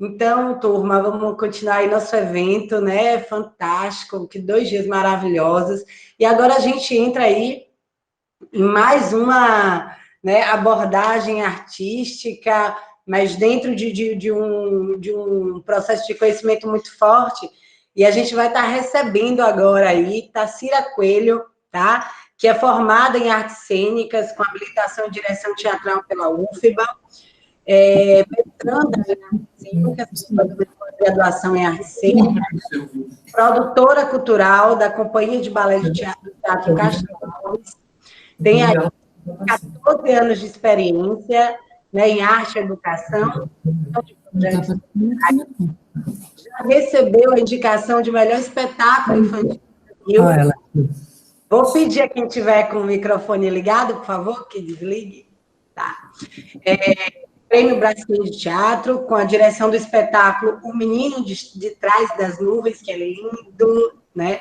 Então, turma, vamos continuar aí nosso evento, né? Fantástico, que 2 dias maravilhosos. E agora a gente entra aí em mais uma, né, abordagem artística, mas dentro de um processo de conhecimento muito forte. E a gente vai estar recebendo agora aí Tarsila Coelho, tá? Que é formada em artes cênicas, com habilitação em direção teatral pela UFBA, mestranda em artes cênicas, com graduação em artes cênicas, produtora cultural da Companhia de Balé de Teatro Castro Alves, tem aí 14 anos de experiência, né, em arte e educação, já recebeu a indicação de melhor espetáculo infantil. Vou pedir a quem tiver com o microfone ligado, por favor, que desligue. Tá. Prêmio Brasileiro de Teatro, com a direção do espetáculo O Menino de Trás das Nuvens, que é lindo, né?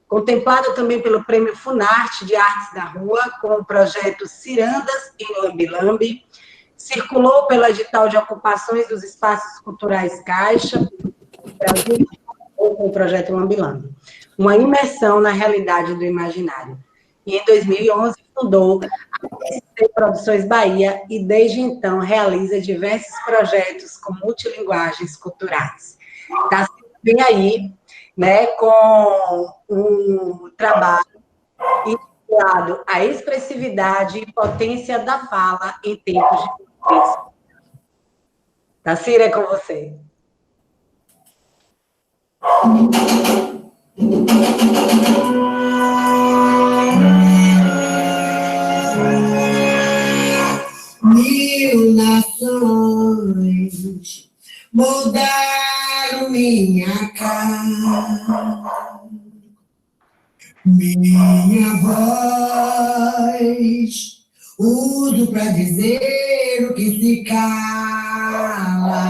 Contemplado também pelo Prêmio Funarte de Artes da Rua, com o projeto Cirandas em Lambi-Lambi. Circulou pelo edital de ocupações dos espaços culturais Caixa, Brasil, com o projeto Lambi-Lambi. Uma imersão na realidade do imaginário. E em 2011 fundou a PSC Produções Bahia e desde então realiza diversos projetos com multilinguagens culturais. Está bem aí, né, com um trabalho vinculado à expressividade e potência da fala em tempos de crise. Tarsila, é com você. Mil nações moldaram minha cara, minha voz uso para dizer o que se cala.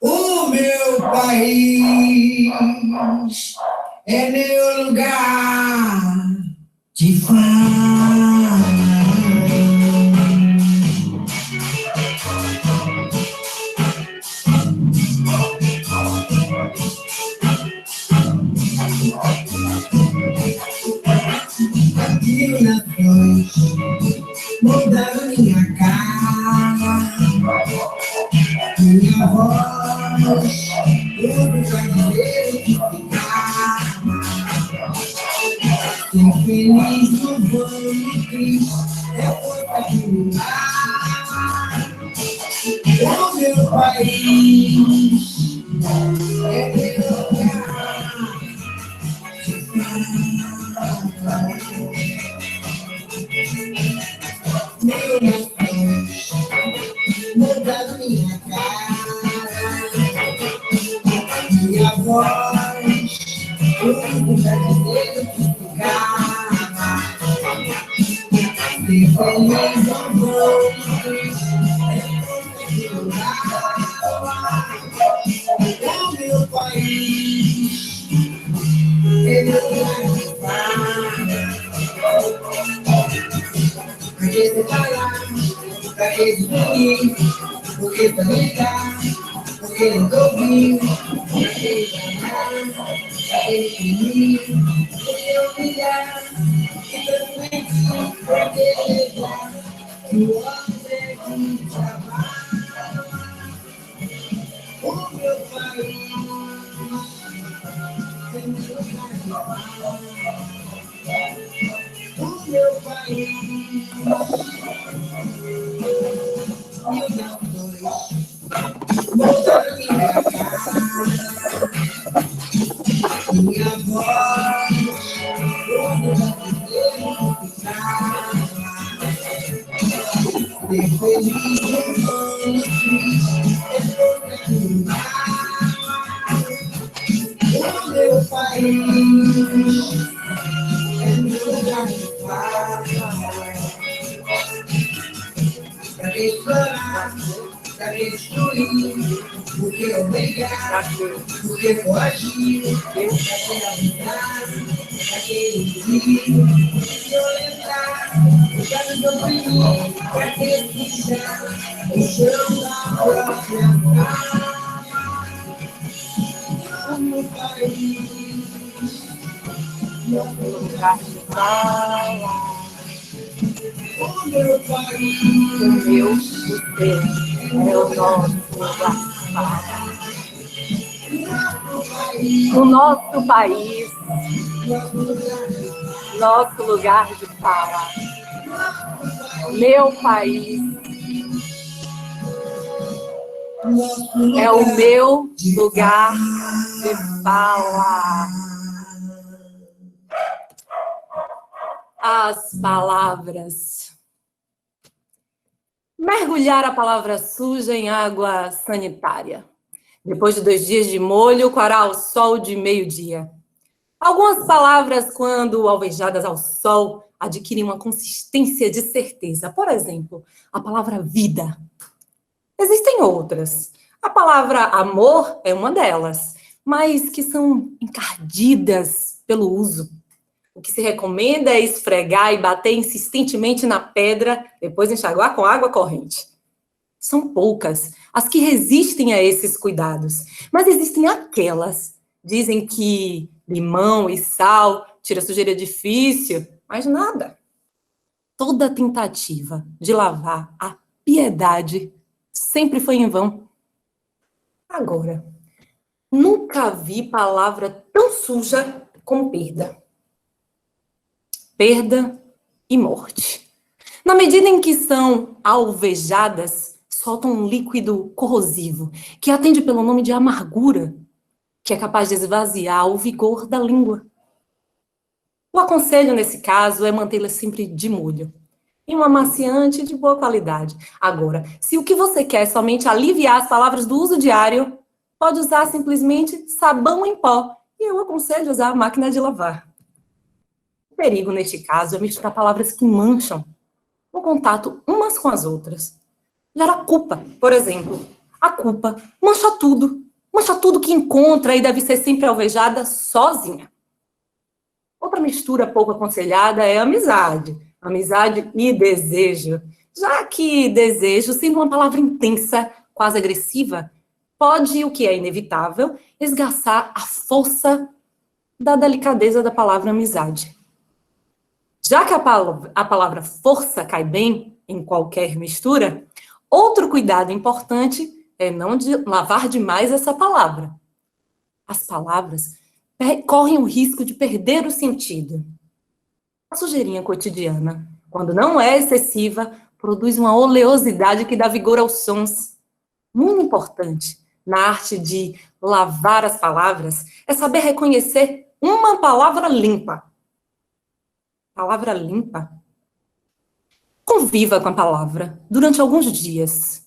O meu país é meu lugar de fala. Mil nações mudaram minha cara, minha voz, tudo vai dizer o que ficar. Ser feliz no vão Cristo é força de lutar. O meu país é meu lugar de fala. Mil nações mudaram minha cara, minha voz, tudo pra dizer o que ficava. Ser feliz não vou é o meu país é meu lugar de fala. Pra que separar, pra que destruir, porque também dá, porque não tô vindo, pra que enganar, pra que imprimir, porque humilhar, e também pra que levar, que o homem é que trabalha. O meu país é meu lugar de fala. O meu país, mil nações mudaram minha cara, minha voz, tudo vai dizer o que ficar. Ser feliz no mundo triste é pouca que o meu país é meu lugar de fala. Pra que explorar, pra que destruir, porque obrigar, porque coagir, pra que avisar, pra que induzir, violentar, Quero dormir, quero respirar o chão da própria casa. O meu país, Nosso lugar de fala. o meu país, O meu, o seu, é o nosso lugar de fala. O nosso país, nosso lugar de fala. Meu país é o meu lugar de fala. As palavras. Mergulhar a palavra suja em água sanitária. Depois de 2 dias de molho, coará o sol de meio-dia. Algumas palavras, quando alvejadas ao sol, adquirem uma consistência de certeza. Por exemplo, a palavra vida. Existem outras. A palavra amor é uma delas, mas que são encardidas pelo uso. O que se recomenda é esfregar e bater insistentemente na pedra, depois enxaguar com água corrente. São poucas as que resistem a esses cuidados, mas existem aquelas. Dizem que limão e sal tira sujeira difícil, mas nada. Toda tentativa de lavar a piedade sempre foi em vão. Agora, nunca vi palavra tão suja como perda. Perda e morte. Na medida em que são alvejadas, soltam um líquido corrosivo, que atende pelo nome de amargura, que é capaz de esvaziar o vigor da língua. O aconselho, nesse caso, é mantê-la sempre de molho, em um amaciante de boa qualidade. Agora, se o que você quer é somente aliviar as palavras do uso diário, pode usar simplesmente sabão em pó, e eu aconselho usar a máquina de lavar. O perigo, neste caso, é misturar palavras que mancham o contato umas com as outras. Gera culpa, por exemplo. A culpa mancha tudo que encontra e deve ser sempre alvejada sozinha. Outra mistura pouco aconselhada é amizade. Amizade e desejo. Já que desejo, sendo uma palavra intensa, quase agressiva, pode, o que é inevitável, esgaçar a força da delicadeza da palavra amizade. Já que a palavra força cai bem em qualquer mistura, outro cuidado importante é não lavar demais essa palavra. As palavras correm o risco de perder o sentido. A sujeirinha cotidiana, quando não é excessiva, produz uma oleosidade que dá vigor aos sons. Muito importante na arte de lavar as palavras é saber reconhecer uma palavra limpa. Palavra limpa. Conviva com a palavra durante alguns dias.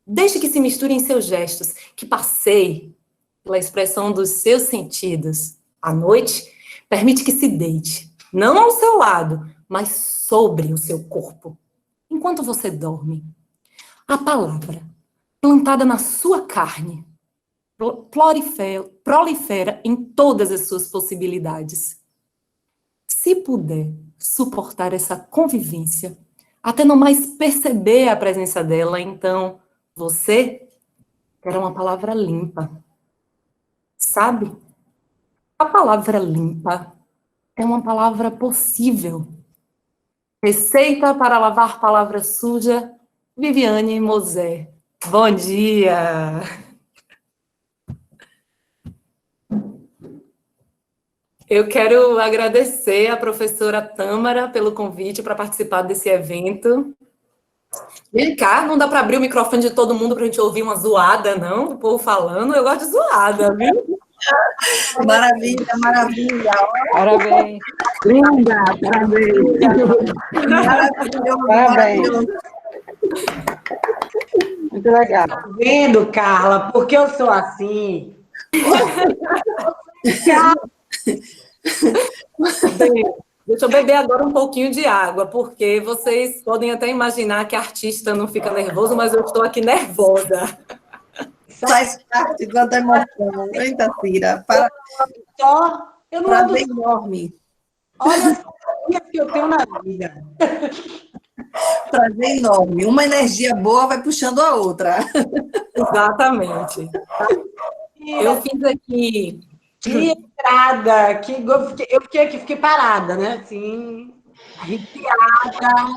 Deixe que se misture em seus gestos, que passeie pela expressão dos seus sentidos. À noite, permite que se deite, não ao seu lado, mas sobre o seu corpo, enquanto você dorme. A palavra, plantada na sua carne, prolifera em todas as suas possibilidades. Se puder suportar essa convivência, até não mais perceber a presença dela, então você terá uma palavra limpa. Sabe? A palavra limpa é uma palavra possível. Receita para lavar palavra suja, Viviane Mosé. Bom dia! Eu quero agradecer à professora Tâmara pelo convite para participar desse evento. Vem cá, não dá para abrir o microfone de todo mundo para a gente ouvir uma zoada, não? O povo falando, eu gosto de zoada, viu? Maravilha, maravilha. Parabéns. Linda, parabéns. Maravilhoso, Parabéns. maravilhoso. Muito legal. Tá vendo, Carla? Porque eu sou assim. Bem, deixa eu beber agora um pouquinho de água, porque vocês podem até imaginar que artista não fica nervoso, mas eu estou aqui nervosa. Faz parte da emoção. Eita, Cira. Só, eu não ando Prazer enorme. Olha as coisas que eu tenho na vida. Prazer enorme. Uma energia boa vai puxando a outra. Exatamente. Eu fiz aqui... Que entrada, eu fiquei aqui, fiquei parada, né? Assim, arrepiada,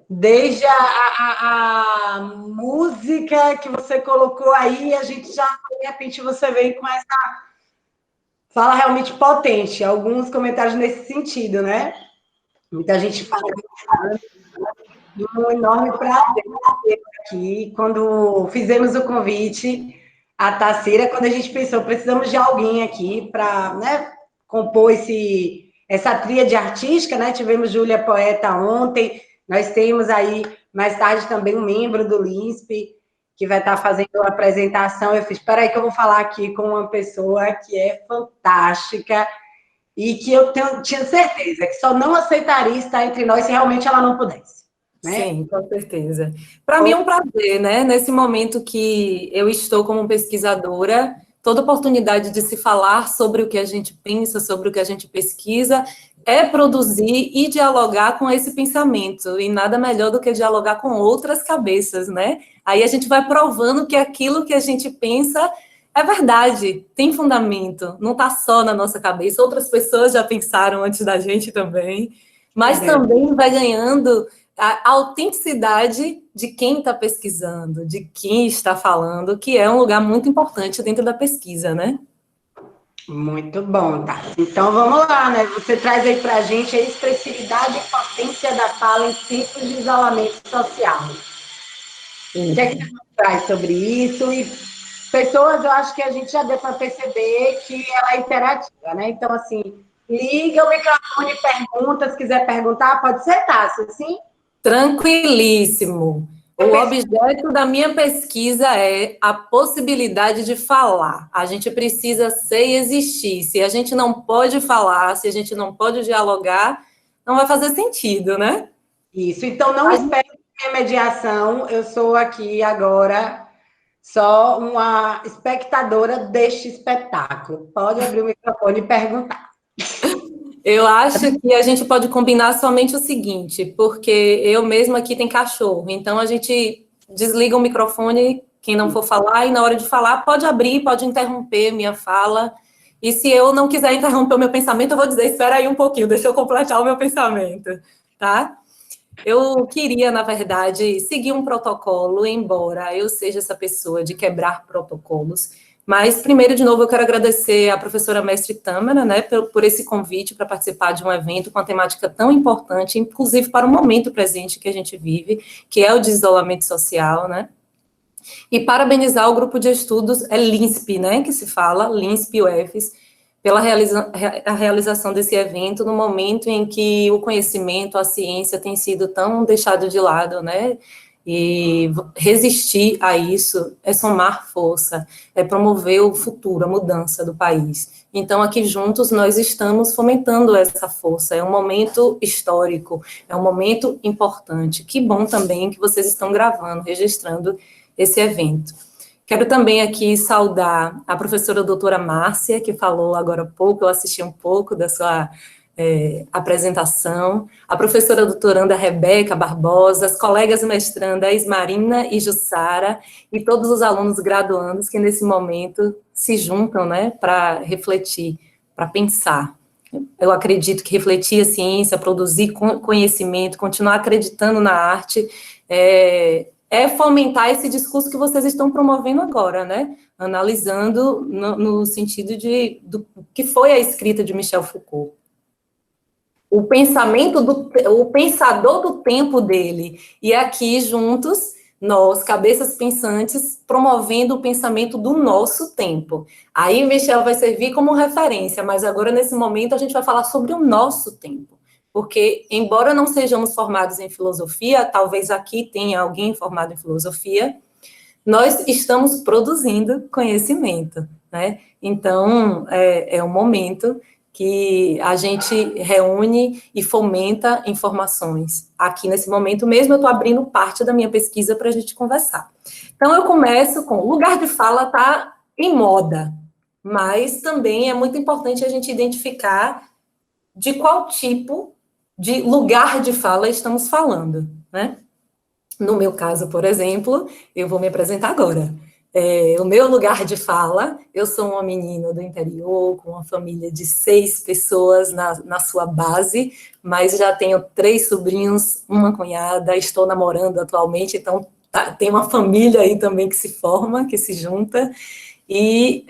desde a música que você colocou aí, a gente já, de repente, você veio com essa fala realmente potente, alguns comentários nesse sentido, né? Muita gente fala um enorme prazer ter aqui. Quando fizemos o convite à Taceira, quando a gente pensou, precisamos de alguém aqui para, né, compor essa tríade artística, né? Tivemos Júlia Poeta ontem, nós temos aí, mais tarde, também um membro do LINSP, que vai estar fazendo uma apresentação. Eu fiz, espera aí que eu vou falar aqui com uma pessoa que é fantástica e que eu tinha certeza que só não aceitaria estar entre nós se realmente ela não pudesse. Né? Sim, com certeza. Para mim é um prazer, né? Nesse momento que eu estou como pesquisadora, toda oportunidade de se falar sobre o que a gente pensa, sobre o que a gente pesquisa, é produzir e dialogar com esse pensamento, e nada melhor do que dialogar com outras cabeças, né? Aí a gente vai provando que aquilo que a gente pensa é verdade, tem fundamento, não está só na nossa cabeça, outras pessoas já pensaram antes da gente também, mas também vai ganhando a autenticidade de quem está pesquisando, de quem está falando, que é um lugar muito importante dentro da pesquisa, né? Muito bom, tá? Então vamos lá, né? Você traz aí para a gente a expressividade e potência da fala em tempos de isolamento social. O que é que você traz sobre isso? E pessoas, eu acho que a gente já deu para perceber que ela é interativa, né? Então, assim, liga o microfone, pergunta, se quiser perguntar, pode ser, Tássia, sim? Tranquilíssimo. O objeto da minha pesquisa é a possibilidade de falar. A gente precisa ser e existir. Se a gente não pode falar, se a gente não pode dialogar, não vai fazer sentido, né? Isso. Então, não espere minha mediação. Eu sou aqui agora só uma espectadora deste espetáculo. Pode abrir o microfone e perguntar. Eu acho que a gente pode combinar somente o seguinte, porque eu mesma aqui tenho cachorro, então a gente desliga o microfone, quem não for falar, e na hora de falar pode abrir, pode interromper minha fala, e se eu não quiser interromper o meu pensamento, eu vou dizer, espera aí um pouquinho, deixa eu completar o meu pensamento, tá? Eu queria, na verdade, seguir um protocolo, embora eu seja essa pessoa de quebrar protocolos. Mas, primeiro, de novo, eu quero agradecer à professora mestre Tâmara, né, por esse convite para participar de um evento com uma temática tão importante, inclusive para o momento presente que a gente vive, que é o de isolamento social, né? E parabenizar o grupo de estudos, é LINSP, né, que se fala, LINSP-UFES, pela realização desse evento no momento em que o conhecimento, a ciência tem sido tão deixado de lado, né? E resistir a isso é somar força, é promover o futuro, a mudança do país. Então, aqui juntos, nós estamos fomentando essa força. É um momento histórico, é um momento importante. Que bom também que vocês estão gravando, registrando esse evento. Quero também aqui saudar a professora doutora Márcia, que falou agora há pouco, eu assisti um pouco da sua apresentação, a professora doutoranda Rebeca Barbosa, as colegas mestrandas Marina e Jussara, e todos os alunos graduandos que nesse momento se juntam, né, para refletir, para pensar. Eu acredito que refletir a ciência, produzir conhecimento, continuar acreditando na arte, é fomentar esse discurso que vocês estão promovendo agora, né? Analisando no sentido do que foi a escrita de Michel Foucault. O pensador do tempo dele. E aqui, juntos, nós, cabeças pensantes, promovendo o pensamento do nosso tempo. Aí, Michel vai servir como referência, mas agora, nesse momento, a gente vai falar sobre o nosso tempo. Porque, embora não sejamos formados em filosofia, talvez aqui tenha alguém formado em filosofia, nós estamos produzindo conhecimento, né? Então, é um momento que a gente reúne e fomenta informações. Aqui, nesse momento mesmo, eu estou abrindo parte da minha pesquisa para a gente conversar. Então, eu começo com, o lugar de fala está em moda, mas também é muito importante a gente identificar de qual tipo de lugar de fala estamos falando, né? No meu caso, por exemplo, eu vou me apresentar agora. O meu lugar de fala, eu sou uma menina do interior, com uma família de 6 pessoas na sua base, mas já tenho 3 sobrinhos, uma cunhada, estou namorando atualmente, então tem uma família aí também que se forma, que se junta, e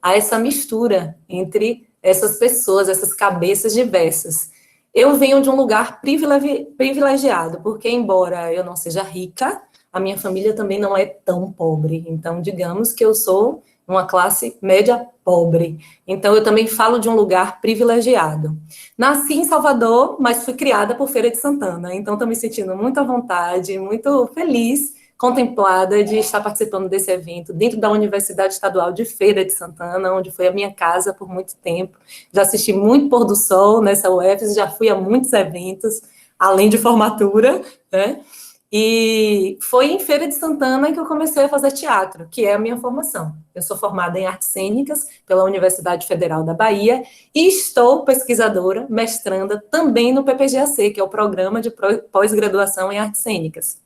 há essa mistura entre essas pessoas, essas cabeças diversas. Eu venho de um lugar privilegiado, porque embora eu não seja rica, a minha família também não é tão pobre. Então, digamos que eu sou uma classe média pobre. Então, eu também falo de um lugar privilegiado. Nasci em Salvador, mas fui criada por Feira de Santana. Então, estou me sentindo muito à vontade, muito feliz, contemplada de estar participando desse evento dentro da Universidade Estadual de Feira de Santana, onde foi a minha casa por muito tempo. Já assisti muito pôr do sol nessa UFES, já fui a muitos eventos, além de formatura, né? E foi em Feira de Santana que eu comecei a fazer teatro, que é a minha formação. Eu sou formada em artes cênicas pela Universidade Federal da Bahia e estou pesquisadora, mestranda também no PPGAC, que é o Programa de Pós-Graduação em Artes Cênicas.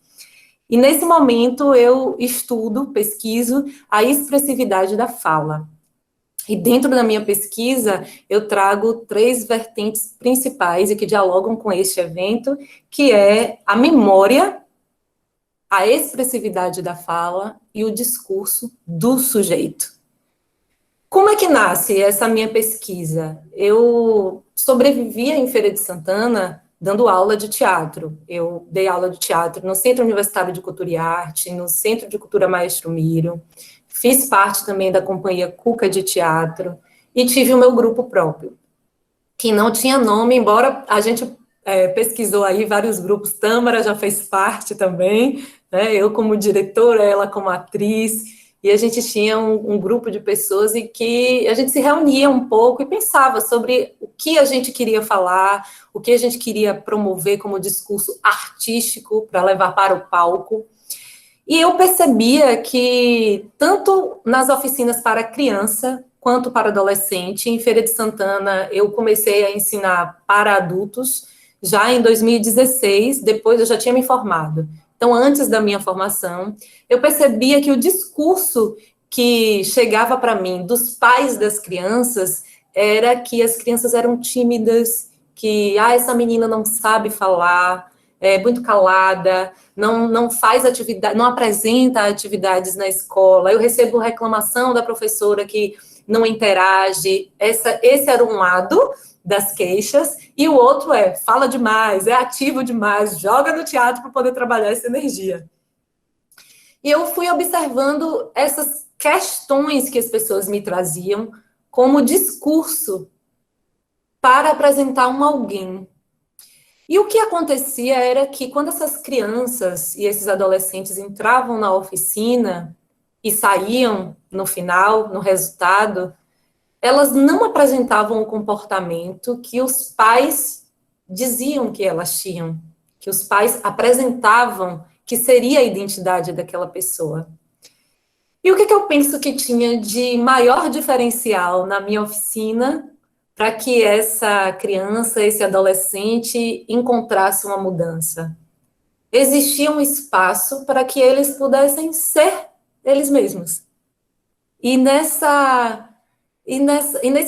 E nesse momento eu estudo, pesquiso a expressividade da fala. E dentro da minha pesquisa, eu trago 3 vertentes principais e que dialogam com este evento, que é a memória, a expressividade da fala e o discurso do sujeito. Como é que nasce essa minha pesquisa? Eu sobrevivia em Feira de Santana dando aula de teatro. Eu dei aula de teatro no Centro Universitário de Cultura e Arte, no Centro de Cultura Maestro Miro, fiz parte também da Companhia Cuca de Teatro e tive o meu grupo próprio, que não tinha nome, embora a gente pesquisou aí vários grupos. Tâmara já fez parte também, né? Eu como diretora, ela como atriz, e a gente tinha um grupo de pessoas e que a gente se reunia um pouco e pensava sobre o que a gente queria falar, o que a gente queria promover como discurso artístico para levar para o palco. E eu percebia que, tanto nas oficinas para criança, quanto para adolescente, em Feira de Santana, eu comecei a ensinar para adultos, já em 2016, depois eu já tinha me formado. Então, antes da minha formação, eu percebia que o discurso que chegava para mim dos pais das crianças era que as crianças eram tímidas, que essa menina não sabe falar, é muito calada, não faz atividade, não apresenta atividades na escola. Eu recebo reclamação da professora que não interage. Esse era um lado das queixas, e o outro fala demais, é ativo demais, joga no teatro para poder trabalhar essa energia. E eu fui observando essas questões que as pessoas me traziam como discurso para apresentar um alguém. E o que acontecia era que, quando essas crianças e esses adolescentes entravam na oficina e saíam no final, no resultado, elas não apresentavam o comportamento que os pais diziam que elas tinham, que os pais apresentavam que seria a identidade daquela pessoa. E o que eu penso que tinha de maior diferencial na minha oficina para que essa criança, esse adolescente encontrasse uma mudança? Existia um espaço para que eles pudessem ser eles mesmos. E nesse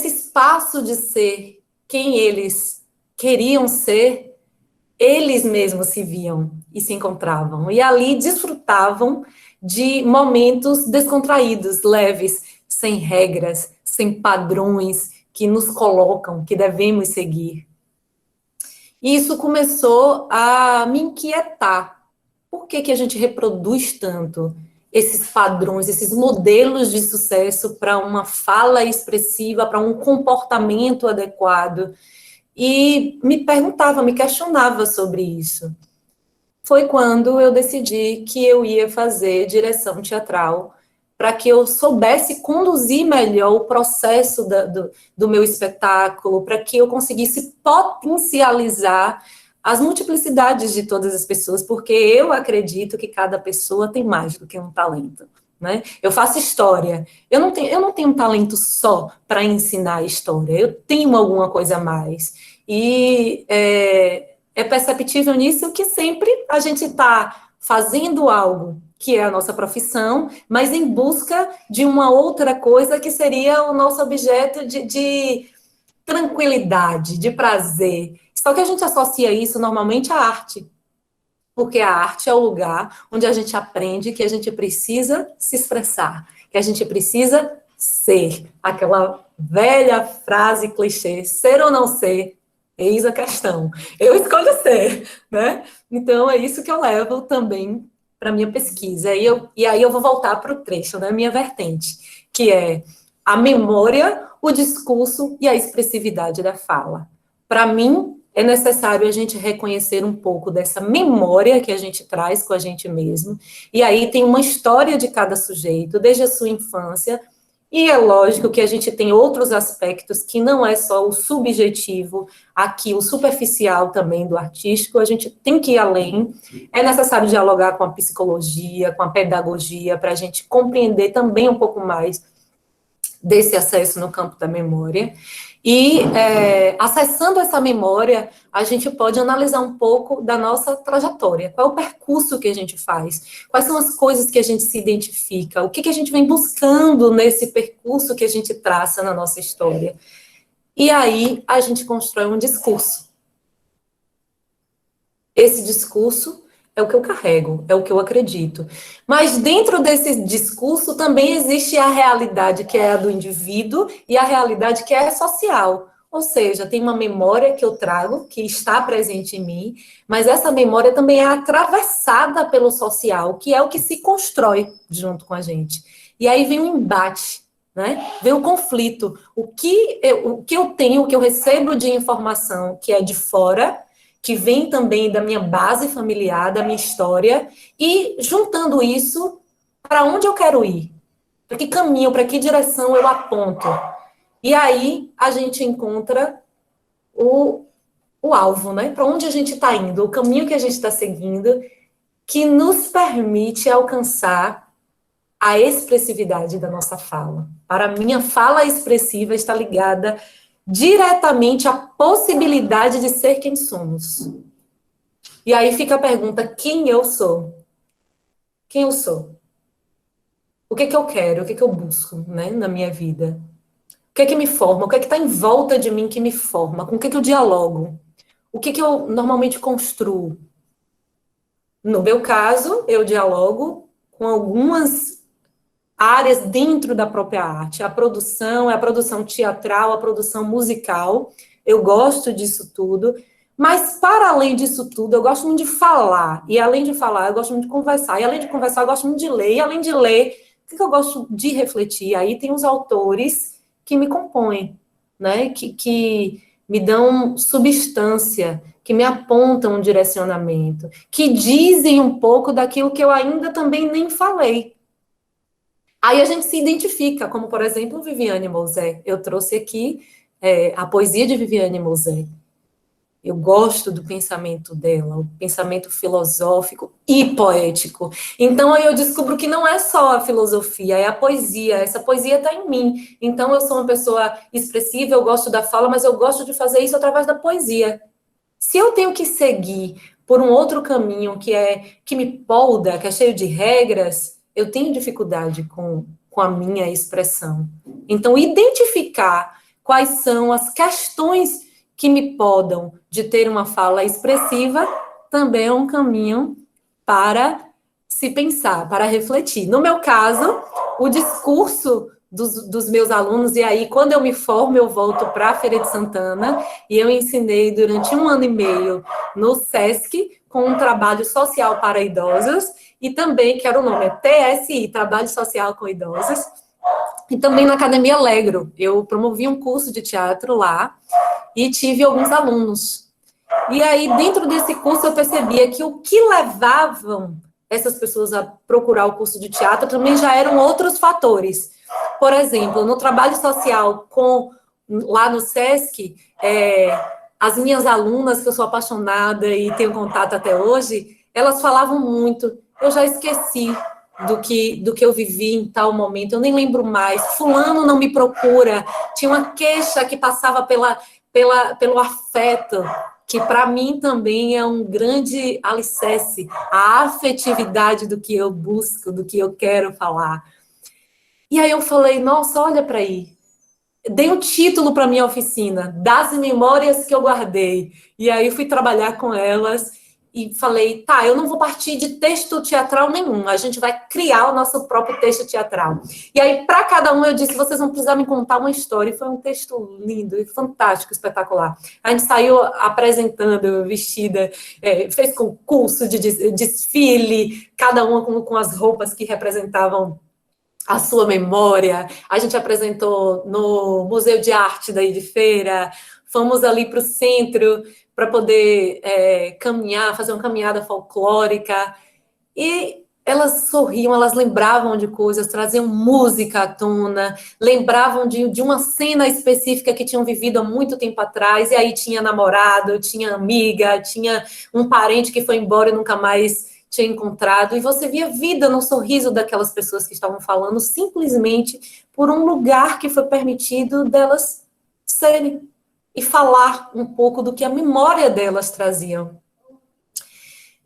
espaço de ser quem eles queriam ser, eles mesmos se viam e se encontravam. E ali desfrutavam de momentos descontraídos, leves, sem regras, sem padrões que nos colocam, que devemos seguir. E isso começou a me inquietar. Por que a gente reproduz tanto esses padrões, esses modelos de sucesso para uma fala expressiva, para um comportamento adequado? E me questionava sobre isso. Foi quando eu decidi que eu ia fazer direção teatral, para que eu soubesse conduzir melhor o processo do meu espetáculo, para que eu conseguisse potencializar as multiplicidades de todas as pessoas, porque eu acredito que cada pessoa tem mais do que um talento, né? Eu faço história, eu não tenho um talento só para ensinar história, eu tenho alguma coisa a mais. E é perceptível nisso que sempre a gente está fazendo algo que é a nossa profissão, mas em busca de uma outra coisa que seria o nosso objeto de tranquilidade, de prazer. Só que a gente associa isso normalmente à arte, porque a arte é o lugar onde a gente aprende que a gente precisa se expressar, que a gente precisa ser. Aquela velha frase clichê, ser ou não ser, eis a questão. Eu escolho ser, né? Então, é isso que eu levo também para minha pesquisa. E aí eu vou voltar para o trecho, né? Minha vertente, que é a memória, o discurso e a expressividade da fala. Para mim, é necessário a gente reconhecer um pouco dessa memória que a gente traz com a gente mesmo, e aí tem uma história de cada sujeito, desde a sua infância, e é lógico que a gente tem outros aspectos que não é só o subjetivo, aqui o superficial também do artístico, a gente tem que ir além, é necessário dialogar com a psicologia, com a pedagogia, para a gente compreender também um pouco mais desse acesso no campo da memória. E, acessando essa memória, a gente pode analisar um pouco da nossa trajetória. Qual é o percurso que a gente faz? Quais são as coisas que a gente se identifica? O que a gente vem buscando nesse percurso que a gente traça na nossa história? E aí, a gente constrói um discurso. Esse discurso é o que eu carrego, é o que eu acredito. Mas dentro desse discurso também existe a realidade que é a do indivíduo e a realidade que é social. Ou seja, tem uma memória que eu trago, que está presente em mim, mas essa memória também é atravessada pelo social, que é o que se constrói junto com a gente. E aí vem um embate, né? Vem um conflito. O que eu tenho, o que eu recebo de informação que é de fora, que vem também da minha base familiar, da minha história, e juntando isso, para onde eu quero ir? Para que caminho, para que direção eu aponto? E aí a gente encontra o alvo, né? Para onde a gente está indo, o caminho que a gente está seguindo, que nos permite alcançar a expressividade da nossa fala. Para mim, a fala expressiva está ligada diretamente à possibilidade de ser quem somos. E aí fica a pergunta, quem eu sou? Quem eu sou? O que eu quero? O que eu busco, né, na minha vida? O que me forma? O que está em volta de mim que me forma? Com o que eu dialogo? O que eu normalmente construo? No meu caso, eu dialogo com algumas áreas dentro da própria arte. A produção teatral, a produção musical. Eu gosto disso tudo. Mas, para além disso tudo, eu gosto muito de falar. E, além de falar, eu gosto muito de conversar. E, além de conversar, eu gosto muito de ler. E, além de ler, o que eu gosto de refletir? Aí tem os autores que me compõem, né? Que me dão substância, que me apontam um direcionamento, que dizem um pouco daquilo que eu ainda também nem falei. Aí a gente se identifica, como, por exemplo, Viviane Mouzé. Eu trouxe aqui a poesia de Viviane Mouzé. Eu gosto do pensamento dela, o pensamento filosófico e poético. Então, aí eu descubro que não é só a filosofia, é a poesia. Essa poesia está em mim. Então, eu sou uma pessoa expressiva, eu gosto da fala, mas eu gosto de fazer isso através da poesia. Se eu tenho que seguir por um outro caminho que me polda, que é cheio de regras, eu tenho dificuldade com a minha expressão. Então, identificar quais são as questões que me podam de ter uma fala expressiva também é um caminho para se pensar, para refletir. No meu caso, o discurso dos meus alunos, e aí, quando eu me formo, eu volto para a Feira de Santana, e eu ensinei durante 1 ano e meio no SESC, com um trabalho social para idosos, e também, que era o nome, é TSI, Trabalho Social com Idosos, e também na Academia Alegro. Eu promovi um curso de teatro lá, e tive alguns alunos. E aí, dentro desse curso, eu percebia que o que levavam essas pessoas a procurar o curso de teatro também já eram outros fatores. Por exemplo, no trabalho social lá no SESC, as minhas alunas, que eu sou apaixonada e tenho contato até hoje, elas falavam muito, eu já esqueci do que eu vivi em tal momento, eu nem lembro mais, fulano não me procura, tinha uma queixa que passava pelo afeto, que para mim também é um grande alicerce, a afetividade do que eu busco, do que eu quero falar. E aí eu falei, nossa, olha para aí. Dei um título para minha oficina, das memórias que eu guardei. E aí fui trabalhar com elas e falei, tá, eu não vou partir de texto teatral nenhum, a gente vai criar o nosso próprio texto teatral. E aí, para cada um, eu disse, vocês vão precisar me contar uma história. E foi um texto lindo e fantástico, espetacular. A gente saiu apresentando, vestida, fez concurso de desfile, cada uma com as roupas que representavam a sua memória. A gente apresentou no Museu de Arte daí de Feira, fomos ali para o centro para poder caminhar, fazer uma caminhada folclórica, e elas sorriam, elas lembravam de coisas, traziam música à tona, lembravam de uma cena específica que tinham vivido há muito tempo atrás, e aí tinha namorado, tinha amiga, tinha um parente que foi embora e nunca mais tinha encontrado, e você via vida no sorriso daquelas pessoas que estavam falando, simplesmente por um lugar que foi permitido delas serem e falar um pouco do que a memória delas traziam.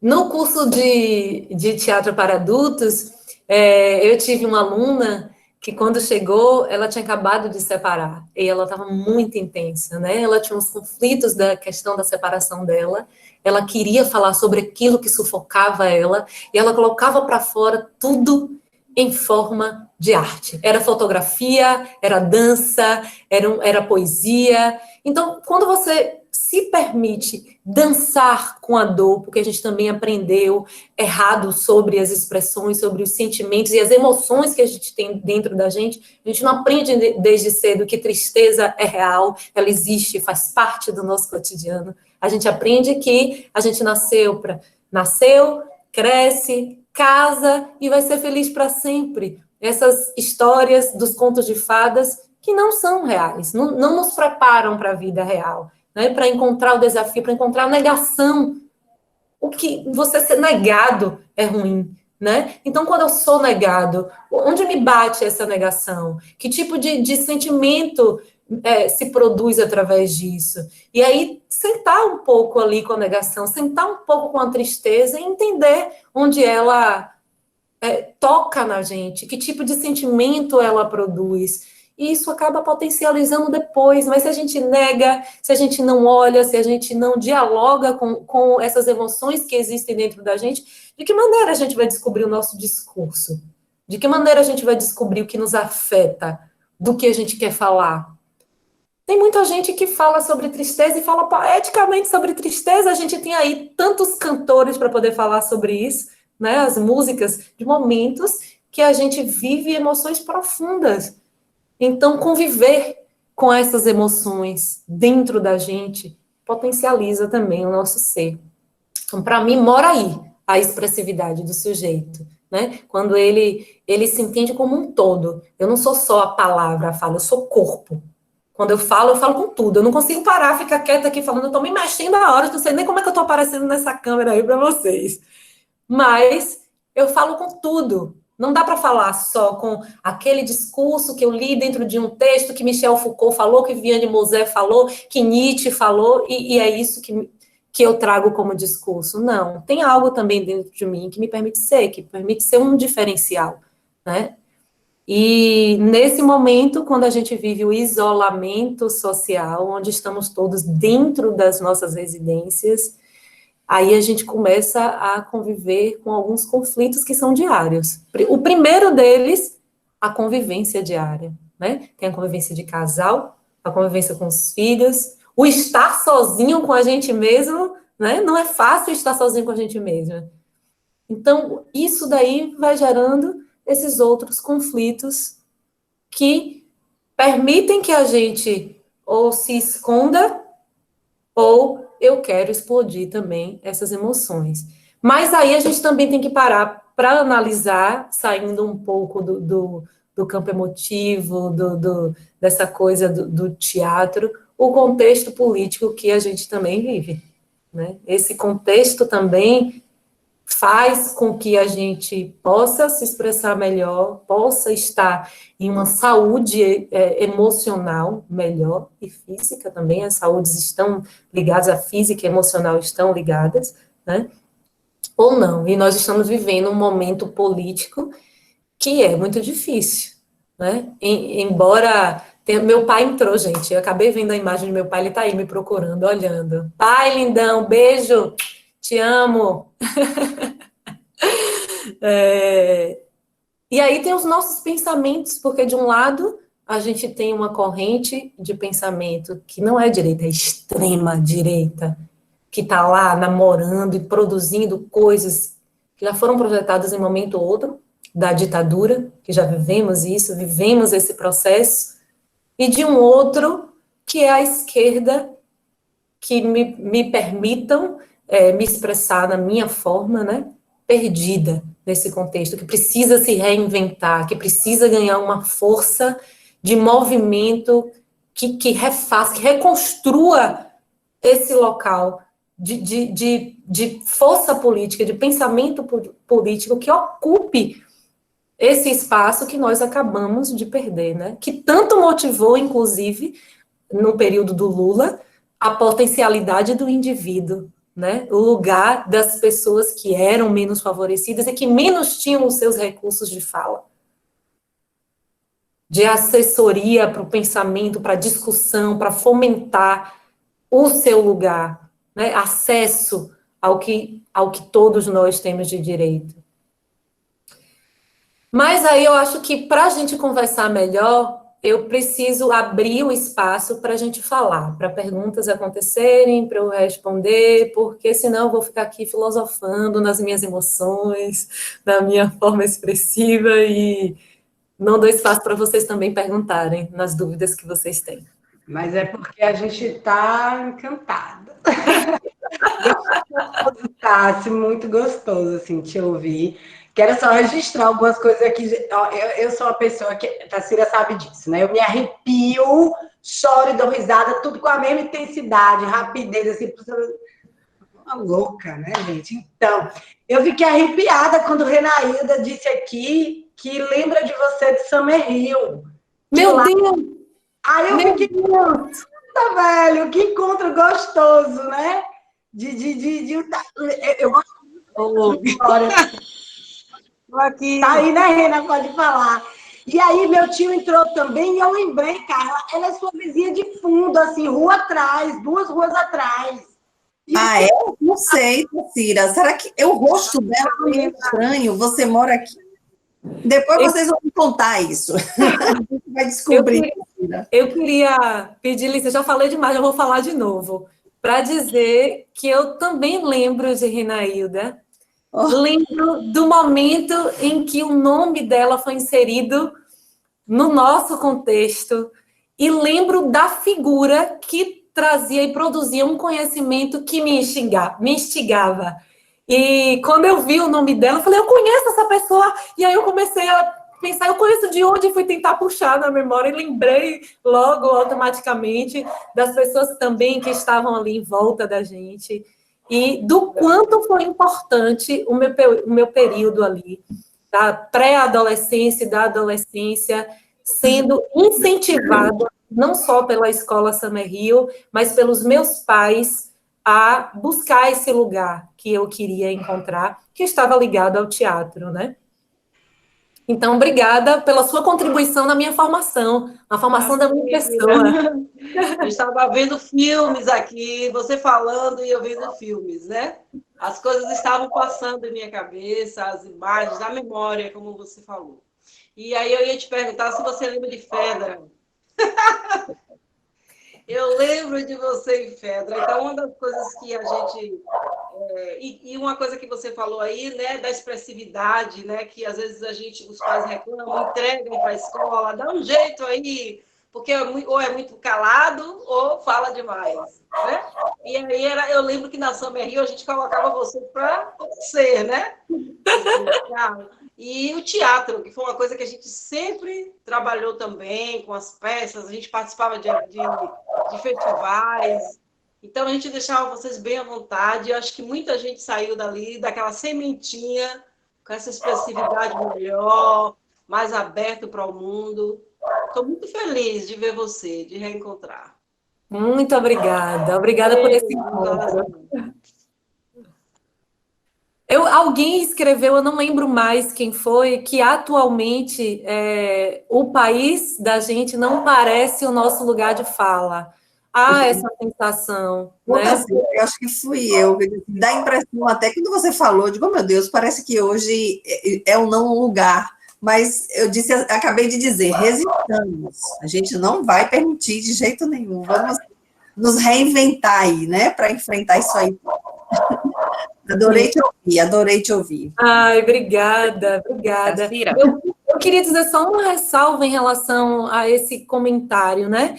No curso de teatro para adultos, eu tive uma aluna que, quando chegou, ela tinha acabado de separar, e ela estava muito intensa, né? Ela tinha uns conflitos da questão da separação dela, ela queria falar sobre aquilo que sufocava ela, e ela colocava para fora tudo em forma de arte. Era fotografia, era dança, era poesia. Então, quando você se permite dançar com a dor, porque a gente também aprendeu errado sobre as expressões, sobre os sentimentos e as emoções que a gente tem dentro da gente, a gente não aprende desde cedo que tristeza é real, ela existe, faz parte do nosso cotidiano. A gente aprende que a gente nasceu, cresce, casa e vai ser feliz para sempre. Essas histórias dos contos de fadas que não são reais, não nos preparam para a vida real, né? Para encontrar o desafio, para encontrar a negação. O que você ser negado é ruim, né? Então, quando eu sou negado, onde me bate essa negação? Que tipo de sentimento se produz através disso? E aí, sentar um pouco ali com a negação, sentar um pouco com a tristeza e entender onde ela toca na gente, que tipo de sentimento ela produz. E isso acaba potencializando depois, mas se a gente nega, se a gente não olha, se a gente não dialoga com essas emoções que existem dentro da gente, de que maneira a gente vai descobrir o nosso discurso? De que maneira a gente vai descobrir o que nos afeta, do que a gente quer falar? Tem muita gente que fala sobre tristeza e fala poeticamente sobre tristeza. A gente tem aí tantos cantores para poder falar sobre isso, né? As músicas de momentos que a gente vive emoções profundas. Então, conviver com essas emoções dentro da gente potencializa também o nosso ser. Então, para mim, mora aí a expressividade do sujeito, né? Quando ele se entende como um todo. Eu não sou só a palavra, a fala, eu sou corpo. Quando eu falo com tudo. Eu não consigo parar, ficar quieta aqui falando, eu estou me mexendo a hora, não sei nem como é que eu estou aparecendo nessa câmera aí para vocês. Mas eu falo com tudo. Não dá para falar só com aquele discurso que eu li dentro de um texto que Michel Foucault falou, que Vianney Moser falou, que Nietzsche falou, e é isso que eu trago como discurso. Não, tem algo também dentro de mim que me permite ser um diferencial, né? E nesse momento, quando a gente vive o isolamento social, onde estamos todos dentro das nossas residências, aí a gente começa a conviver com alguns conflitos que são diários. O primeiro deles, a convivência diária, né? Tem a convivência de casal, a convivência com os filhos, o estar sozinho com a gente mesmo, né? Não é fácil estar sozinho com a gente mesmo. Então, isso daí vai gerando esses outros conflitos que permitem que a gente ou se esconda ou eu quero explodir também essas emoções. Mas aí a gente também tem que parar para analisar, saindo um pouco do campo emotivo, dessa coisa do teatro, o contexto político que a gente também vive, né? Esse contexto também faz com que a gente possa se expressar melhor, possa estar em uma saúde emocional melhor e física também. As saúdes estão ligadas, a física e a emocional estão ligadas, né? Ou não. E nós estamos vivendo um momento político que é muito difícil, né? Embora... Meu pai entrou, gente. Eu acabei vendo a imagem do meu pai, ele está aí me procurando, olhando. Pai, lindão, beijo, te amo. E aí tem os nossos pensamentos, porque de um lado a gente tem uma corrente de pensamento que não é direita, é extrema direita, que está lá namorando e produzindo coisas que já foram projetadas em momento ou outro da ditadura, que já vivemos isso, vivemos esse processo, e de um outro que é a esquerda, que me permitam me expressar na minha forma, né, perdida nesse contexto, que precisa se reinventar, que precisa ganhar uma força de movimento que refaça, que reconstrua esse local de força política, de pensamento político que ocupe esse espaço que nós acabamos de perder, né? Que tanto motivou, inclusive, no período do Lula, a potencialidade do indivíduo, né? O lugar das pessoas que eram menos favorecidas e que menos tinham os seus recursos de fala, de assessoria para o pensamento, para a discussão, para fomentar o seu lugar, né? Acesso ao que todos nós temos de direito. Mas aí eu acho que para a gente conversar melhor, eu preciso abrir o espaço para a gente falar, para perguntas acontecerem, para eu responder, porque senão eu vou ficar aqui filosofando nas minhas emoções, na minha forma expressiva, e não dou espaço para vocês também perguntarem nas dúvidas que vocês têm. Mas é porque a gente está encantada. Tá, muito gostoso, assim, te ouvir. Quero só registrar algumas coisas aqui. Eu sou uma pessoa que... A Tacira sabe disso, né? Eu me arrepio, choro e dou risada, tudo com a mesma intensidade, rapidez, assim, uma louca, né, gente? Então, eu fiquei arrepiada quando Renailda disse aqui que lembra de você de Summer Hill. Meu Deus! Aí eu fiquei, puta, velho, que encontro gostoso, né? Eu gosto de história. Aqui. Tá aí, né, Rena? Pode falar. E aí, meu tio entrou também e eu lembrei, cara, ela é sua vizinha de fundo, assim, rua atrás, 2 ruas atrás. É? Não sei, Cira. Será que o rosto dela é meio estranho? Você mora aqui? Depois vocês vão me contar isso. A gente vai descobrir. Eu queria pedir licença, já falei demais, já vou falar de novo, para dizer que eu também lembro de Renailda. Lembro do momento em que o nome dela foi inserido no nosso contexto e lembro da figura que trazia e produzia um conhecimento que me instigava. E quando eu vi o nome dela, eu falei, eu conheço essa pessoa. E aí eu comecei a pensar, eu conheço de onde, fui tentar puxar na memória e lembrei logo, automaticamente, das pessoas também que estavam ali em volta da gente. E do quanto foi importante o meu período ali, da pré-adolescência e da adolescência, sendo incentivada, não só pela escola Summer Hill, mas pelos meus pais, a buscar esse lugar que eu queria encontrar, que estava ligado ao teatro, né? Então, obrigada pela sua contribuição na minha formação, na formação da minha pessoa. Eu estava vendo filmes aqui, você falando e eu vendo filmes, né? As coisas estavam passando em minha cabeça, as imagens, a memória, como você falou. E aí eu ia te perguntar se você lembra de Fedra. Eu lembro de você em Fedra. Então, uma das coisas que a gente... E uma coisa que você falou aí, né, da expressividade, né, que às vezes os pais reclamam, entregam para a escola, dá um jeito aí, porque ou é muito calado ou fala demais, né? E aí eu lembro que na Summer Hill a gente colocava você para ser, né? E o teatro, que foi uma coisa que a gente sempre trabalhou também com as peças, a gente participava de festivais. Então, a gente deixava vocês bem à vontade. Eu acho que muita gente saiu dali, daquela sementinha, com essa expressividade melhor, mais aberto para o mundo. Estou muito feliz de ver você, de reencontrar. Muito obrigada. Obrigada por esse encontro. Alguém escreveu, eu não lembro mais quem foi, que atualmente o país da gente não parece o nosso lugar de fala. Há essa sensação, né? Eu acho que fui eu. Dá a impressão até que quando você falou, eu digo, oh, meu Deus, parece que hoje é um não lugar. Mas eu acabei de dizer, resistamos. A gente não vai permitir de jeito nenhum. Vamos nos reinventar aí, né? Para enfrentar isso aí. Adorei te ouvir. Ai, obrigada. Tacira. Eu queria dizer só uma ressalva em relação a esse comentário, né?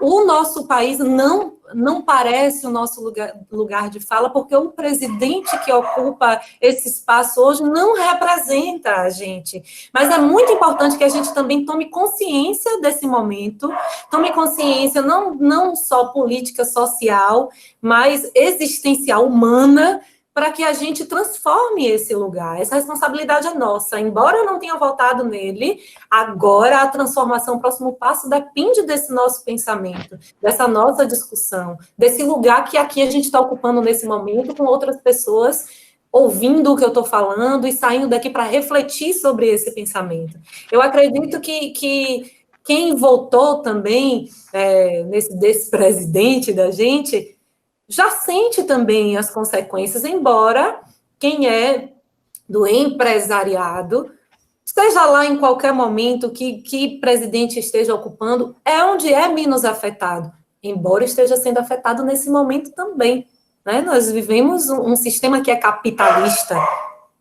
O nosso país não parece o nosso lugar de fala, porque o presidente que ocupa esse espaço hoje não representa a gente. Mas é muito importante que a gente também tome consciência desse momento, tome consciência não só política, social, mas existencial, humana, para que a gente transforme esse lugar. Essa responsabilidade é nossa. Embora eu não tenha votado nele, agora a transformação, o próximo passo depende desse nosso pensamento, dessa nossa discussão, desse lugar que aqui a gente está ocupando nesse momento com outras pessoas ouvindo o que eu estou falando e saindo daqui para refletir sobre esse pensamento. Eu acredito que quem votou também desse presidente da gente já sente também as consequências, embora quem é do empresariado, seja lá em qualquer momento que presidente esteja ocupando, é onde é menos afetado, embora esteja sendo afetado nesse momento também, né? Nós vivemos um sistema que é capitalista,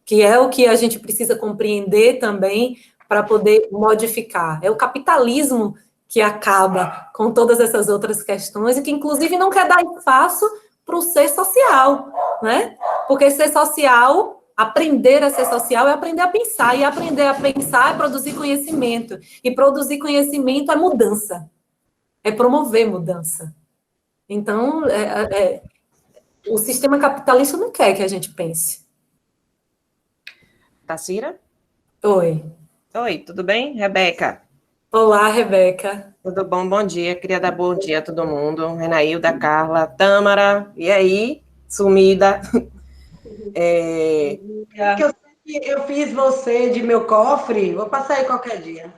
que é o que a gente precisa compreender também para poder modificar. É o capitalismo que acaba com todas essas outras questões e que, inclusive, não quer dar espaço para o ser social, né? Porque ser social, aprender a ser social é aprender a pensar, e aprender a pensar é produzir conhecimento, e produzir conhecimento é mudança, é promover mudança. Então, o sistema capitalista não quer que a gente pense. Tacira? Oi. Oi, tudo bem? Rebeca? Olá, Rebeca. Tudo bom? Bom dia. Queria dar bom dia a todo mundo. Renaílda, Carla, Tâmara, e aí? Sumida. Eu fiz você de meu cofre, vou passar aí qualquer dia.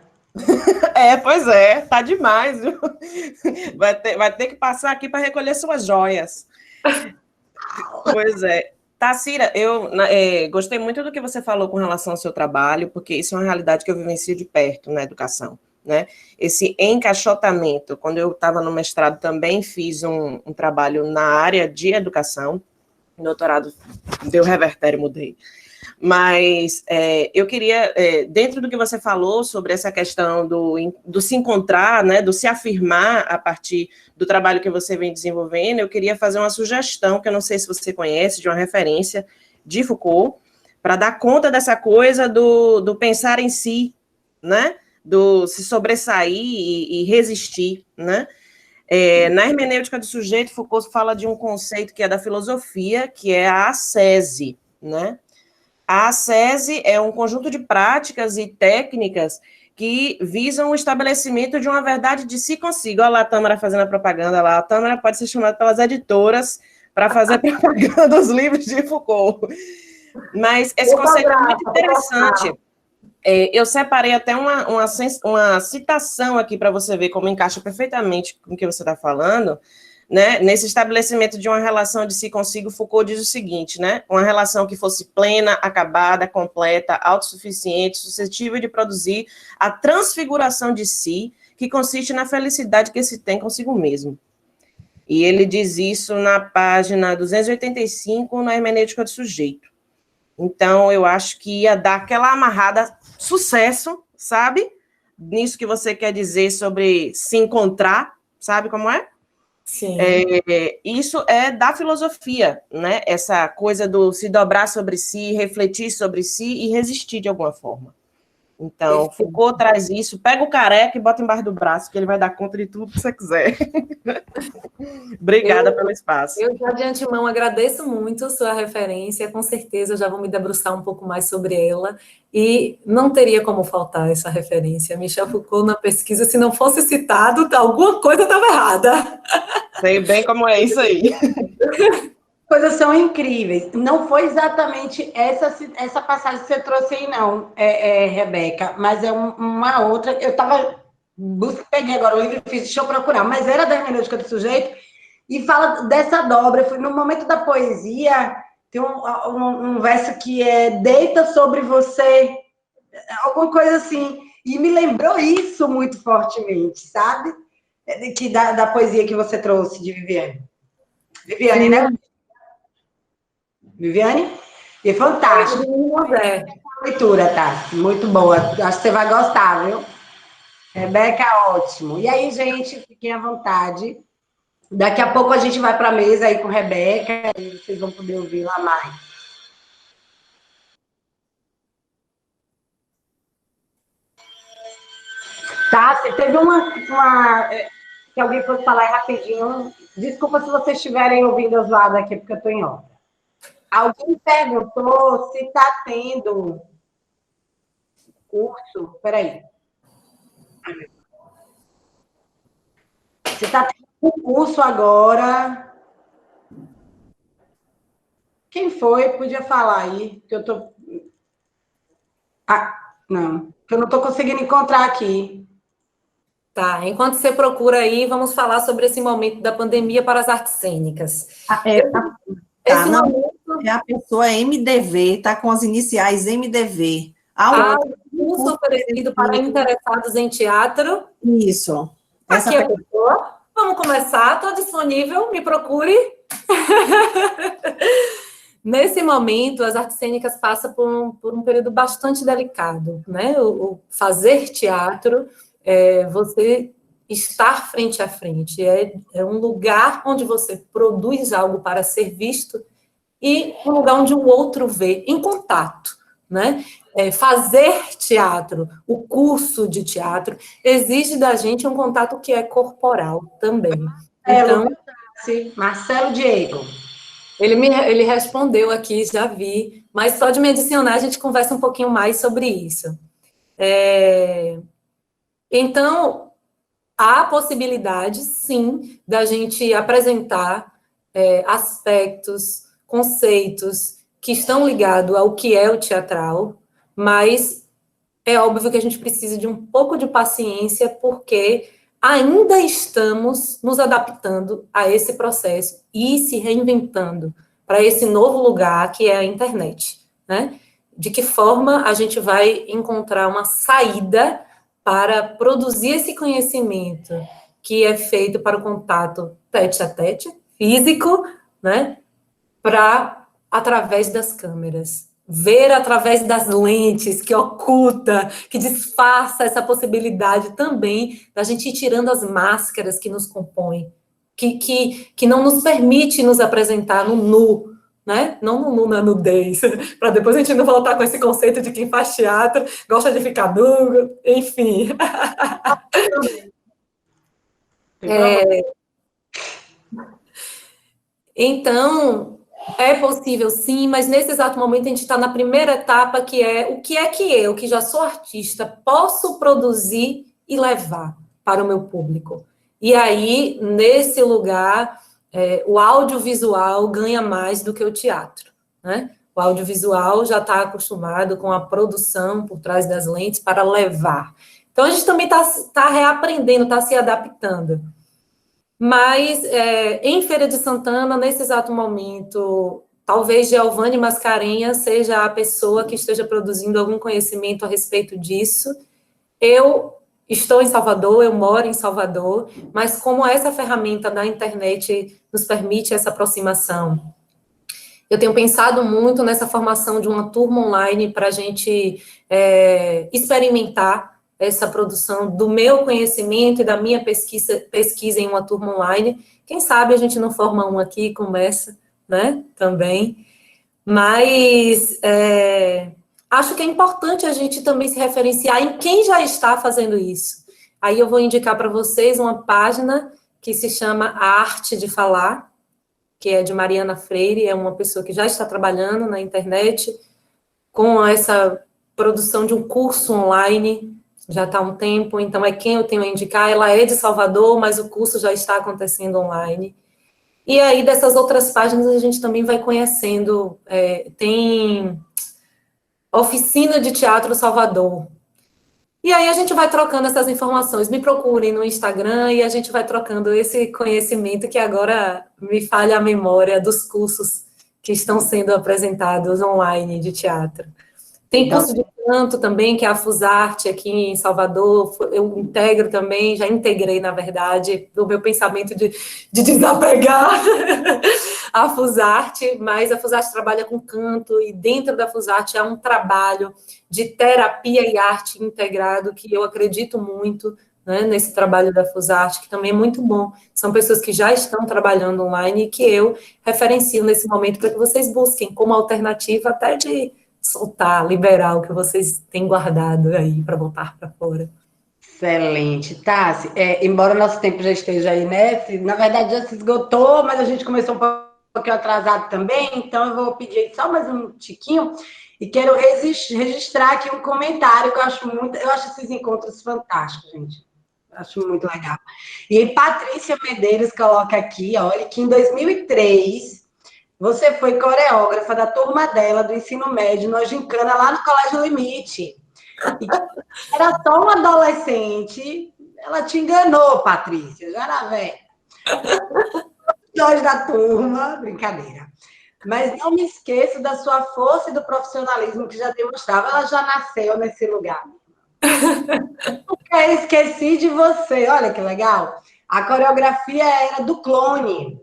Pois é, tá demais, viu? Vai ter que passar aqui para recolher suas joias. Pois é. Tacira, eu gostei muito do que você falou com relação ao seu trabalho, porque isso é uma realidade que eu vivencio de perto na educação, né? Esse encaixotamento, quando eu estava no mestrado também fiz um trabalho na área de educação, doutorado deu revertério, mudei. Mas eu queria, dentro do que você falou sobre essa questão do se encontrar, né, do se afirmar a partir do trabalho que você vem desenvolvendo, eu queria fazer uma sugestão, que eu não sei se você conhece, de uma referência de Foucault, para dar conta dessa coisa do pensar em si, né, do se sobressair e resistir, né. Na hermenêutica do sujeito, Foucault fala de um conceito que é da filosofia, que é a ascese, né. A ascese é um conjunto de práticas e técnicas que visam o estabelecimento de uma verdade de si consigo. Olha lá a Tâmara fazendo a propaganda lá. A Tâmara pode ser chamada pelas editoras para fazer propaganda dos livros de Foucault. Mas esse conceito é muito interessante. Eu separei até uma citação aqui para você ver como encaixa perfeitamente com o que você está falando. Né? Nesse estabelecimento de uma relação de si consigo, Foucault diz o seguinte, né? Uma relação que fosse plena, acabada, completa, autossuficiente, suscetível de produzir a transfiguração de si, que consiste na felicidade que se tem consigo mesmo. E ele diz isso na página 285, na hermenêutica do sujeito. Então, eu acho que ia dar aquela amarrada, sucesso, sabe? Nisso que você quer dizer sobre se encontrar, sabe como é? Sim. Isso é da filosofia, né? Essa coisa do se dobrar sobre si, refletir sobre si e resistir de alguma forma. Então, Foucault traz isso, pega o careca e bota embaixo do braço, que ele vai dar conta de tudo que você quiser. Obrigada pelo espaço. Eu já de antemão agradeço muito a sua referência, com certeza eu já vou me debruçar um pouco mais sobre ela, e não teria como faltar essa referência. Michel Foucault, na pesquisa, se não fosse citado, alguma coisa estava errada. Sei bem como é isso aí. Coisas são incríveis. Não foi exatamente essa passagem que você trouxe aí, não, Rebeca, mas é uma outra. Eu estava. Peguei agora o livro e fiz, deixa eu procurar, mas era da hermenêutica do sujeito, e fala dessa dobra. Foi no momento da poesia, tem um verso que é deita sobre você, alguma coisa assim, e me lembrou isso muito fortemente, sabe? Da poesia que você trouxe, de Viviane. Viviane, né? Viviane? E é fantástico. Leitura, tá? Muito boa. Acho que você vai gostar, viu? Rebeca, ótimo. E aí, gente, fiquem à vontade. Daqui a pouco a gente vai para a mesa aí com Rebeca e vocês vão poder ouvir lá mais. Tá? Se teve que alguém fosse falar aí rapidinho. Desculpa se vocês estiverem ouvindo os lados aqui, porque eu estou em obra. Alguém perguntou se está tendo curso. Peraí. Se está tendo um curso agora. Quem foi? Podia falar aí, que eu tô. Não, que eu não estou conseguindo encontrar aqui. Tá, enquanto você procura aí, vamos falar sobre esse momento da pandemia para as artes cênicas. Esse momento... É a pessoa MDV, está com as iniciais MDV. Curso oferecido para interessados em teatro. Isso. Aqui a pessoa. Vamos começar, estou disponível, me procure. Nesse momento, as artes cênicas passam por um período bastante delicado, né? O fazer teatro, você estar frente a frente, é um lugar onde você produz algo para ser visto e um lugar onde o outro vê, em contato, né? Fazer teatro, o curso de teatro, exige da gente um contato que é corporal também. Então, Marcelo Diego. Ele respondeu aqui, já vi, mas só de me adicionar a gente conversa um pouquinho mais sobre isso. Então, há possibilidade, sim, da gente apresentar aspectos, conceitos que estão ligados ao que é o teatral, mas é óbvio que a gente precisa de um pouco de paciência, porque ainda estamos nos adaptando a esse processo e se reinventando para esse novo lugar que é a internet, né? De que forma a gente vai encontrar uma saída para produzir esse conhecimento que é feito para o contato tete a tete, físico, né? Através das câmeras. Ver através das lentes, que oculta, que disfarça essa possibilidade também da gente ir tirando as máscaras que nos compõem, que não nos permite nos apresentar no nu, né? Não no nu na nudez, para depois a gente não voltar com esse conceito de quem faz teatro, gosta de ficar nu, enfim. Então, é possível sim, mas nesse exato momento a gente está na primeira etapa, que é o que eu, que já sou artista, posso produzir e levar para o meu público. E aí, nesse lugar, o audiovisual ganha mais do que o teatro, né? O audiovisual já está acostumado com a produção por trás das lentes para levar. Então, a gente também está reaprendendo, está se adaptando. Mas, em Feira de Santana, nesse exato momento, talvez Giovanni Mascarenhas seja a pessoa que esteja produzindo algum conhecimento a respeito disso. Eu estou em Salvador, eu moro em Salvador, mas como essa ferramenta da internet nos permite essa aproximação, eu tenho pensado muito nessa formação de uma turma online para a gente experimentar essa produção do meu conhecimento e da minha pesquisa em uma turma online. Quem sabe a gente não forma um aqui e começa, né, também. Mas acho que é importante a gente também se referenciar em quem já está fazendo isso. Aí eu vou indicar para vocês uma página que se chama A Arte de Falar, que é de Mariana Freire, é uma pessoa que já está trabalhando na internet com essa produção de um curso online, já está há um tempo, então é quem eu tenho a indicar. Ela é de Salvador, mas o curso já está acontecendo online. E aí, dessas outras páginas, a gente também vai conhecendo, tem Oficina de Teatro Salvador. E aí a gente vai trocando essas informações. Me procurem no Instagram e a gente vai trocando esse conhecimento que agora me falha a memória dos cursos que estão sendo apresentados online de teatro. Tem curso de canto também, que é a Fusarte aqui em Salvador. Eu integro também, já integrei, na verdade, do meu pensamento de desapegar a Fusarte, mas a Fusarte trabalha com canto e dentro da Fusarte há um trabalho de terapia e arte integrado que eu acredito muito, né, nesse trabalho da Fusarte, que também é muito bom. São pessoas que já estão trabalhando online e que eu referencio nesse momento para que vocês busquem como alternativa até de soltar, liberar o que vocês têm guardado aí para voltar para fora. Excelente. Tassi, embora o nosso tempo já esteja aí, né? Na verdade já se esgotou, mas a gente começou um pouquinho atrasado também, então eu vou pedir só mais um tiquinho e quero registrar aqui um comentário que eu acho esses encontros fantásticos, gente. Eu acho muito legal. E aí, Patrícia Medeiros coloca aqui, olha, que em 2003 você foi coreógrafa da turma dela do ensino médio no Gincana lá no Colégio Limite. E era só uma adolescente, ela te enganou, Patrícia, já era velha. Nós da turma, brincadeira. Mas não me esqueço da sua força e do profissionalismo que já demonstrava. Ela já nasceu nesse lugar. Nunca esqueci de você. Olha que legal. A coreografia era do Clone.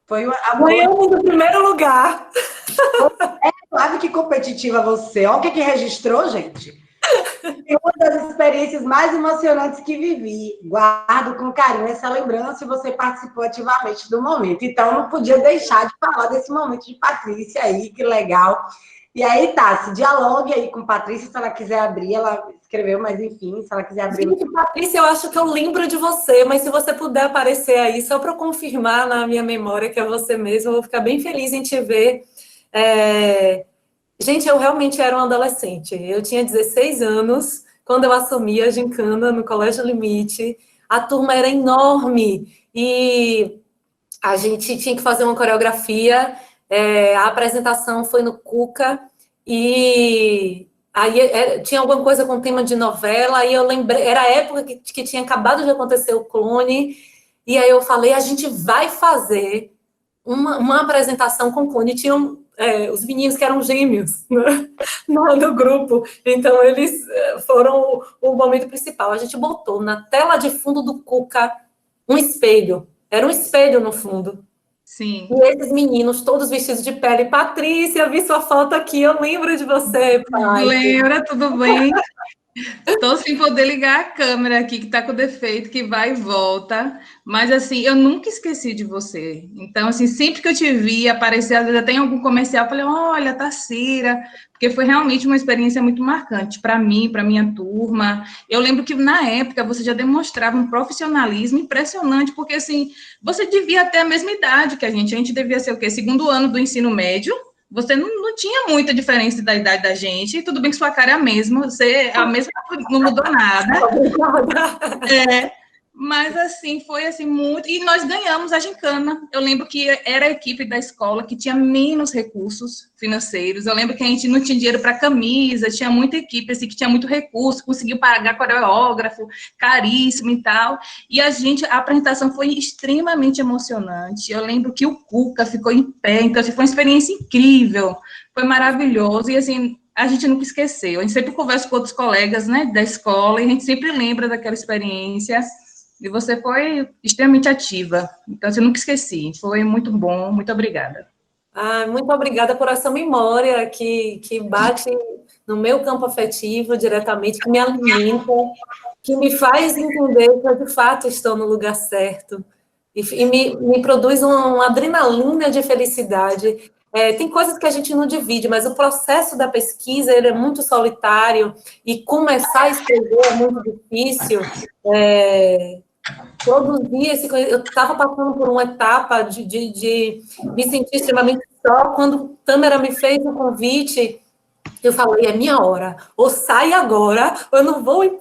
Ganhamos o primeiro lugar. Sabe que competitiva você. Olha o que registrou, gente. É uma das experiências mais emocionantes que vivi. Guardo com carinho essa lembrança e você participou ativamente do momento. Então, não podia deixar de falar desse momento de Patrícia aí, que legal. E aí, tá, se dialogue aí com Patrícia, se ela quiser abrir, ela escreveu, mas enfim, se ela quiser abrir... Gente, Patrícia, eu acho que eu lembro de você, mas se você puder aparecer aí, só para confirmar na minha memória que é você mesma, eu vou ficar bem feliz em te ver. Gente, eu realmente era uma adolescente. Eu tinha 16 anos quando eu assumi a Gincana no Colégio Limite. A turma era enorme e a gente tinha que fazer uma coreografia. A apresentação foi no Cuca e aí tinha alguma coisa com tema de novela. Aí eu lembrei, era a época que tinha acabado de acontecer o Clone. E aí eu falei, a gente vai fazer uma apresentação com Clone. Tinham os meninos que eram gêmeos, né, no grupo, então eles foram o momento principal. A gente botou na tela de fundo do Cuca um espelho, era um espelho no fundo. Sim. E esses meninos, todos vestidos de pele. Patrícia, vi sua foto aqui, eu lembro de você, pai. Lembra, tudo bem? Estou sem poder ligar a câmera aqui, que está com defeito, que vai e volta. Mas, assim, eu nunca esqueci de você. Então, assim, sempre que eu te vi aparecer, às vezes até em algum comercial, eu falei, olha, Tarsira, porque foi realmente uma experiência muito marcante para mim, para minha turma. Eu lembro que, na época, você já demonstrava um profissionalismo impressionante, porque, assim, você devia ter a mesma idade que a gente devia ser o quê? Segundo ano do ensino médio. Você não tinha muita diferença da idade da gente, tudo bem que sua cara é a mesma, você é a mesma, não mudou nada. Mas, assim, foi, assim, muito... E nós ganhamos a Gincana. Eu lembro que era a equipe da escola que tinha menos recursos financeiros. Eu lembro que a gente não tinha dinheiro para camisa, tinha muita equipe, assim, que tinha muito recurso, conseguiu pagar coreógrafo, caríssimo e tal. E a apresentação foi extremamente emocionante. Eu lembro que o Cuca ficou em pé, então, assim, foi uma experiência incrível. Foi maravilhoso. E, assim, a gente nunca esqueceu. A gente sempre conversa com outros colegas, né, da escola, e a gente sempre lembra daquela experiência. E você foi extremamente ativa. Então, eu nunca esqueci. Foi muito bom. Muito obrigada. Muito obrigada por essa memória que bate no meu campo afetivo diretamente, que me alimenta, que me faz entender que eu, de fato, estou no lugar certo. E me produz uma adrenalina de felicidade tem coisas que a gente não divide, mas o processo da pesquisa, ele é muito solitário, e começar a escrever é muito difícil. Produzir eu estava passando por uma etapa de me sentir extremamente só, quando Tâmara me fez o convite. Eu falei, é minha hora, ou sai agora, ou eu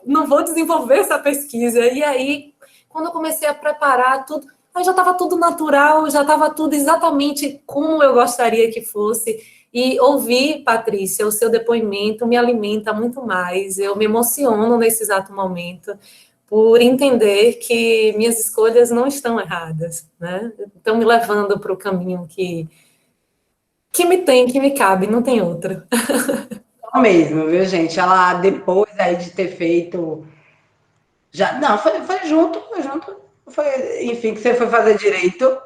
não vou desenvolver essa pesquisa. E aí, quando eu comecei a preparar tudo, aí já estava tudo natural, já estava tudo exatamente como eu gostaria que fosse. E ouvir, Patrícia, o seu depoimento me alimenta muito mais. Eu me emociono nesse exato momento, por entender que minhas escolhas não estão erradas, né? Estão me levando para o caminho que me cabe, não tem outro. Mesmo, viu, gente? Ela, depois aí de ter feito... Não, foi junto, enfim, que você foi fazer direito.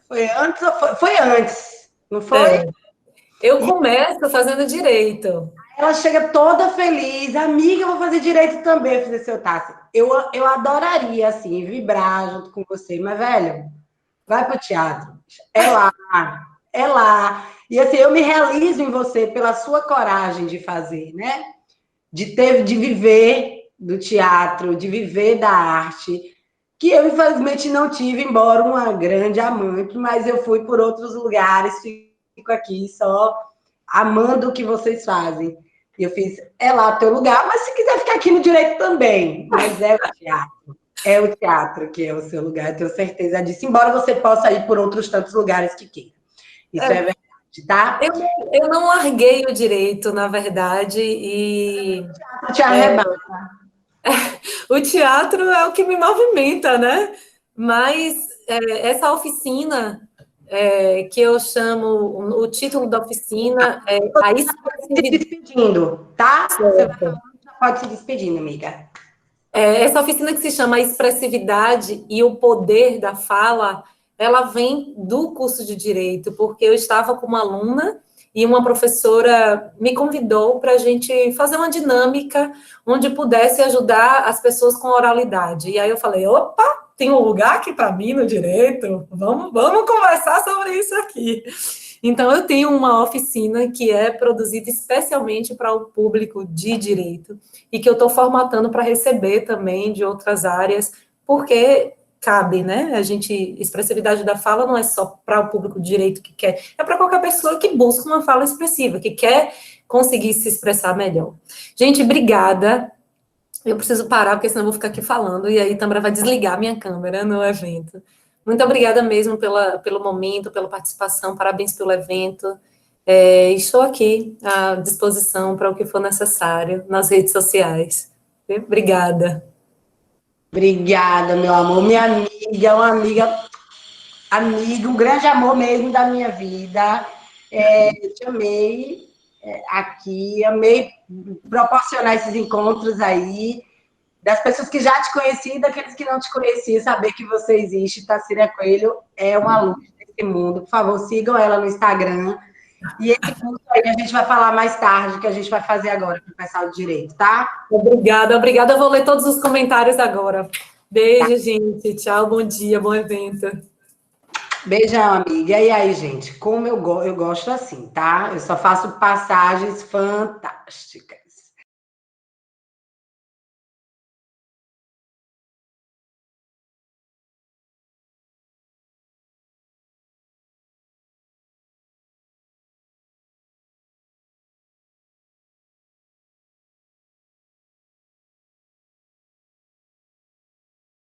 Foi antes ou foi antes, não foi? Eu começo fazendo direito. Ela chega toda feliz, amiga, eu vou fazer direito também. Eu fiz seu Tassi. Eu adoraria, assim, vibrar junto com você, mas, velho, vai pro teatro. É lá, é lá. E, assim, eu me realizo em você pela sua coragem de fazer, né? De viver do teatro, de viver da arte, que eu, infelizmente, não tive, embora uma grande amante, mas eu fui por outros lugares, fico aqui só amando o que vocês fazem. E eu fiz, é lá o teu lugar, mas se quiser ficar aqui no direito também. Mas é o teatro. É o teatro que é o seu lugar, eu tenho certeza disso. Embora você possa ir por outros tantos lugares que queira. Isso é verdade, tá? Eu não larguei o direito, na verdade, e... O teatro te arrebata. O teatro é o que me movimenta, né? Mas essa oficina... que eu chamo, o título da oficina é a expressividade. Se despedindo, tá? Você vai falando, já pode se despedindo, amiga. Essa oficina que se chama a expressividade e o poder da fala, ela vem do curso de Direito, porque eu estava com uma aluna e uma professora me convidou para a gente fazer uma dinâmica onde pudesse ajudar as pessoas com oralidade. E aí eu falei, opa, tem um lugar aqui para mim no direito? Vamos conversar sobre isso aqui. Então, eu tenho uma oficina que é produzida especialmente para o público de direito e que eu estou formatando para receber também de outras áreas, porque cabe, né? Expressividade da fala não é só para o público de direito que quer, é para qualquer pessoa que busca uma fala expressiva, que quer conseguir se expressar melhor. Gente, obrigada. Eu preciso parar, porque senão eu vou ficar aqui falando, e aí Tâmara vai desligar minha câmera no evento. Muito obrigada mesmo pelo momento, pela participação, parabéns pelo evento. Estou aqui à disposição para o que for necessário nas redes sociais. Obrigada. Obrigada, meu amor. Minha amiga, uma amiga, um grande amor mesmo da minha vida. Te amei aqui, amei proporcionar esses encontros aí, das pessoas que já te conheciam e daqueles que não te conheciam, saber que você existe. Tarsila Coelho é uma luz desse mundo. Por favor, sigam ela no Instagram. E esse curso aí a gente vai falar mais tarde, que a gente vai fazer agora com o pessoal de direito, tá? Obrigada. Eu vou ler todos os comentários agora. Beijo, gente. Tchau, bom dia, bom evento. Beijão, amiga. E aí, gente, como eu gosto assim, tá? Eu só faço passagens fantásticas.